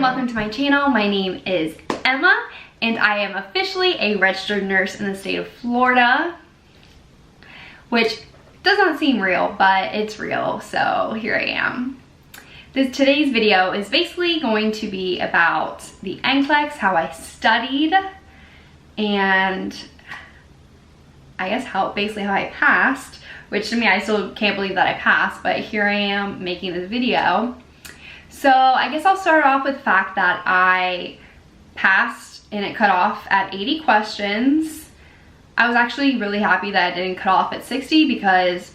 and welcome to my channel. My name is Emma and I am officially a registered nurse in the state of Florida, which does not seem real, but it's real, so here I am. Today's video is basically going to be about the NCLEX, how I studied, and I guess basically how I passed, which to me I still can't believe that I passed, but here I am making this video. So I guess I'll start off with the fact that I passed and it cut off at 80 questions. I was actually really happy that it didn't cut off at 60 because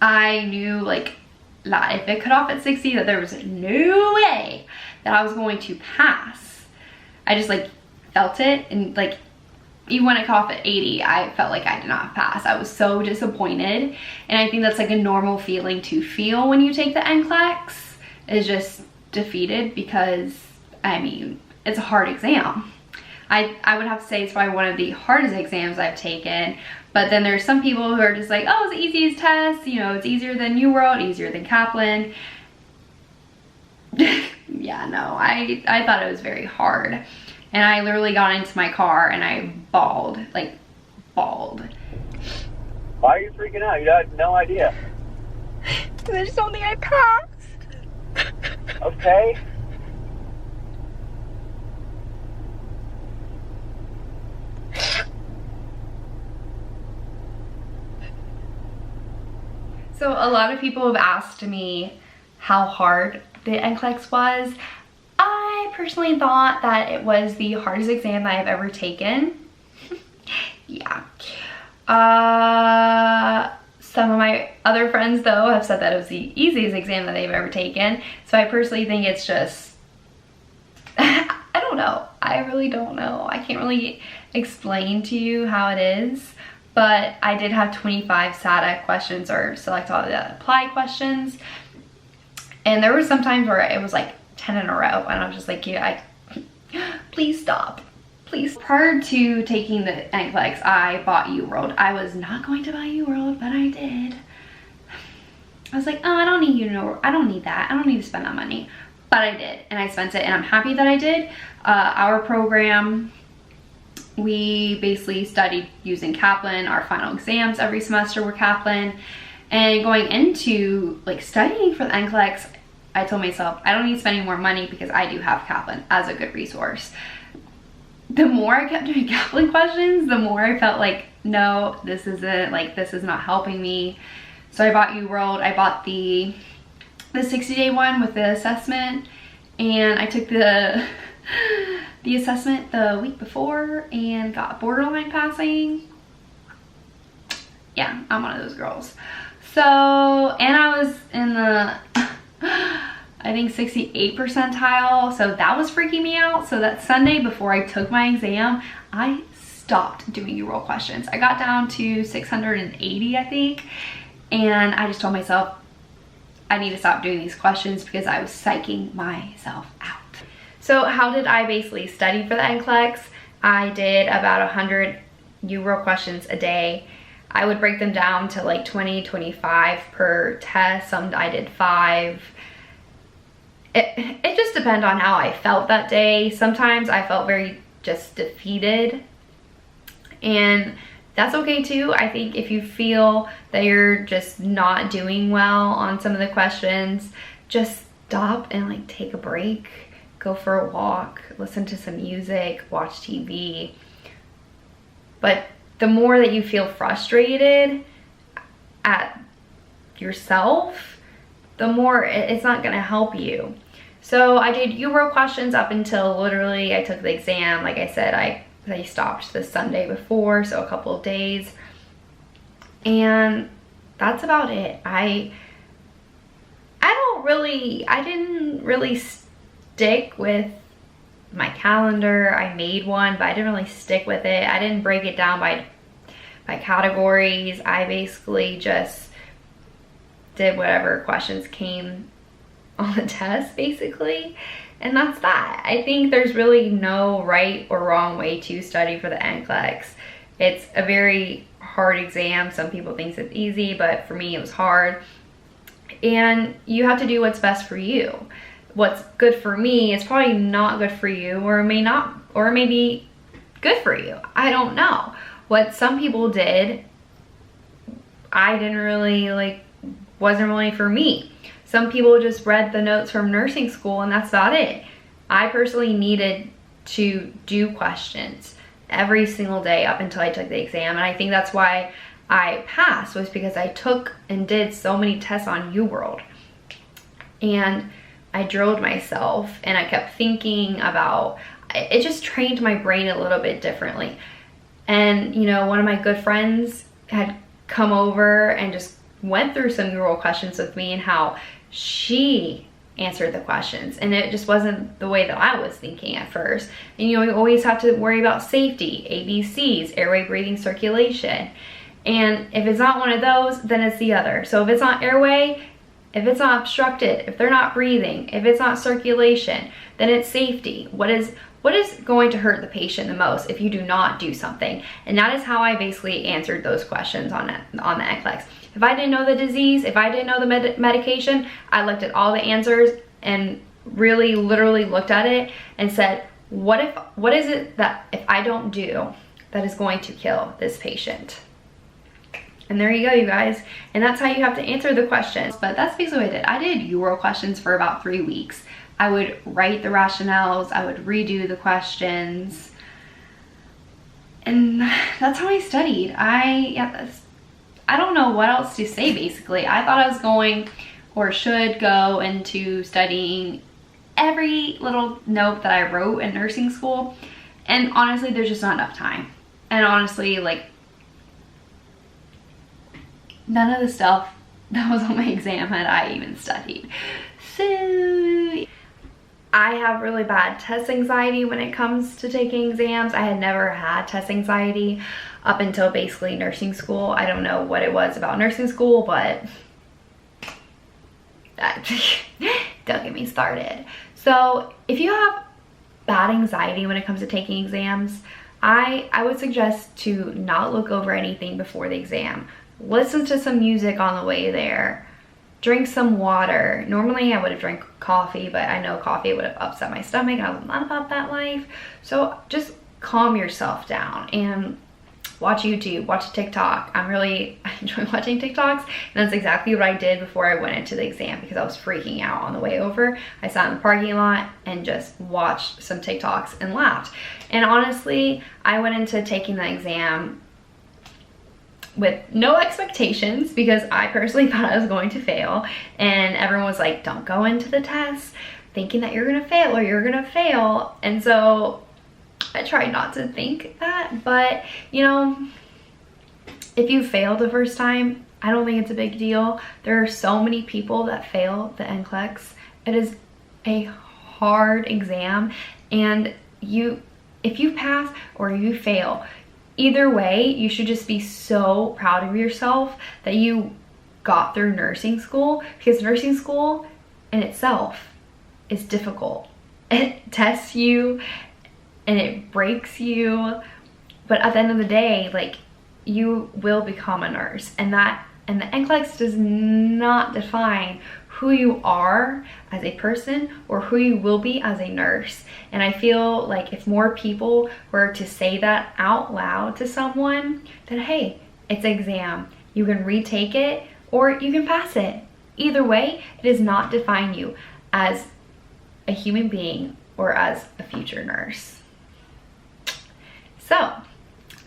I knew that if it cut off at 60 that there was no way that I was going to pass. I just felt it, and even when I cut off at 80, I felt like I did not pass. I was so disappointed, and I think that's a normal feeling to feel when you take the NCLEX, is just defeated, because I mean it's a hard exam. I would have to say it's probably one of the hardest exams I've taken, but then there's some people who are just like, oh, it's the easiest test, you know, it's easier than Uworld, easier than Kaplan. Yeah, no, I thought it was very hard, and I literally got into my car and I bawled, bawled. Why are you freaking out? You had no idea. I just don't think I passed. Okay. So a lot of people have asked me how hard the NCLEX was. I personally thought that it was the hardest exam that I've ever taken. Yeah. Some of my other friends though have said that it was the easiest exam that they've ever taken. So I personally think it's just, I don't know. I really don't know. I can't really explain to you how it is. But I did have 25 SATA questions, or select all the apply questions. And there were some times where it was 10 in a row, and I was just like, yeah, please stop, please. Prior to taking the NCLEX, I bought Uworld. I was not going to buy Uworld, but I did. I was like, oh, I don't need I don't need that. I don't need to spend that money. But I did, and I spent it, and I'm happy that I did. Our program, we basically studied using Kaplan. Our final exams every semester were Kaplan. And going into studying for the NCLEX, I told myself I don't need to spend any more money because I do have Kaplan as a good resource. The more I kept doing Kaplan questions, the more I felt no, this isn't, this is not helping me. So I bought Uworld. I bought the 60-day one with the assessment, and I took the assessment the week before and got borderline passing. Yeah, I'm one of those girls. So, and I was in the I think 68th percentile, so that was freaking me out. So that Sunday before I took my exam, I stopped doing Uworld questions. I got down to 680, I think, and I just told myself I need to stop doing these questions because I was psyching myself out. So how did I basically study for the NCLEX? I did about 100 Uworld questions a day. I would break them down to 20, 25 per test. Some I did 5. It just depended on how I felt that day. Sometimes I felt very just defeated, and that's okay too. I think if you feel that you're just not doing well on some of the questions, just stop and take a break. Go for a walk, listen to some music, watch TV. But the more that you feel frustrated at yourself, the more it's not gonna help you. So I did Uworld questions up until literally I took the exam. Like I said, I stopped the Sunday before, so a couple of days. And that's about it. I didn't really stick with my calendar. I made one, but I didn't really stick with it. I didn't break it down by categories. I basically just did whatever questions came on the test, basically, and that's that. I think there's really no right or wrong way to study for the NCLEX. It's a very hard exam. Some people think it's easy, but for me it was hard. And you have to do what's best for you. what's good for me is probably not good for you, or it may be good for you. I don't know. What some people did, I didn't really like, wasn't really for me. Some people just read the notes from nursing school and that's about it. I personally needed to do questions every single day up until I took the exam, and I think that's why I passed, was because I took and did so many tests on Uworld. And I drilled myself and I kept thinking about, it just trained my brain a little bit differently. And you know, one of my good friends had come over and just went through some Uworld questions with me and how she answered the questions, and it just wasn't the way that I was thinking at first. And you know, you always have to worry about safety, ABCs, airway, breathing, circulation. And if it's not one of those, then it's the other. So if it's not airway, if it's not obstructed, if they're not breathing, if it's not circulation, then it's safety. What is going to hurt the patient the most if you do not do something? And that is how I basically answered those questions on the NCLEX. If I didn't know the disease, if I didn't know the medication, I looked at all the answers and really literally looked at it and said, what is it that if I don't do that is going to kill this patient? And there you go, you guys. And that's how you have to answer the questions. But that's basically what I did. I did Uworld questions for about 3 weeks. I would write the rationales, I would redo the questions, and that's how I studied. I don't know what else to say, basically. I thought I was going, or should go, into studying every little note that I wrote in nursing school, and honestly, there's just not enough time. And honestly, like, none of the stuff that was on my exam had I even studied. So I have really bad test anxiety when it comes to taking exams. I had never had test anxiety up until basically nursing school. I don't know what it was about nursing school, but don't get me started. So if you have bad anxiety when it comes to taking exams, I would suggest to not look over anything before the exam. Listen to some music on the way there. Drink some water. Normally I would have drank coffee, but I know coffee would have upset my stomach. I was not about that life. So just calm yourself down and watch YouTube, watch TikTok. I enjoy watching TikToks, and that's exactly what I did before I went into the exam, because I was freaking out on the way over. I sat in the parking lot and just watched some TikToks and laughed. And honestly, I went into taking the exam with no expectations, because I personally thought I was going to fail, and everyone was like, don't go into the test thinking that you're gonna fail or you're gonna fail. And so I tried not to think that, but you know, if you fail the first time, I don't think it's a big deal. There are so many people that fail the NCLEX. It is a hard exam, and if you pass or you fail, either way, you should just be so proud of yourself that you got through nursing school, because nursing school in itself is difficult. It tests you and it breaks you, but at the end of the day, like, you will become a nurse, and the NCLEX does not define who you are as a person or who you will be as a nurse. And I feel like if more people were to say that out loud to someone, then hey, it's an exam. You can retake it or you can pass it. Either way, it does not define you as a human being or as a future nurse. So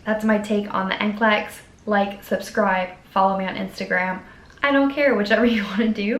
that's my take on the NCLEX. Like, subscribe, follow me on Instagram. I don't care, whichever you want to do.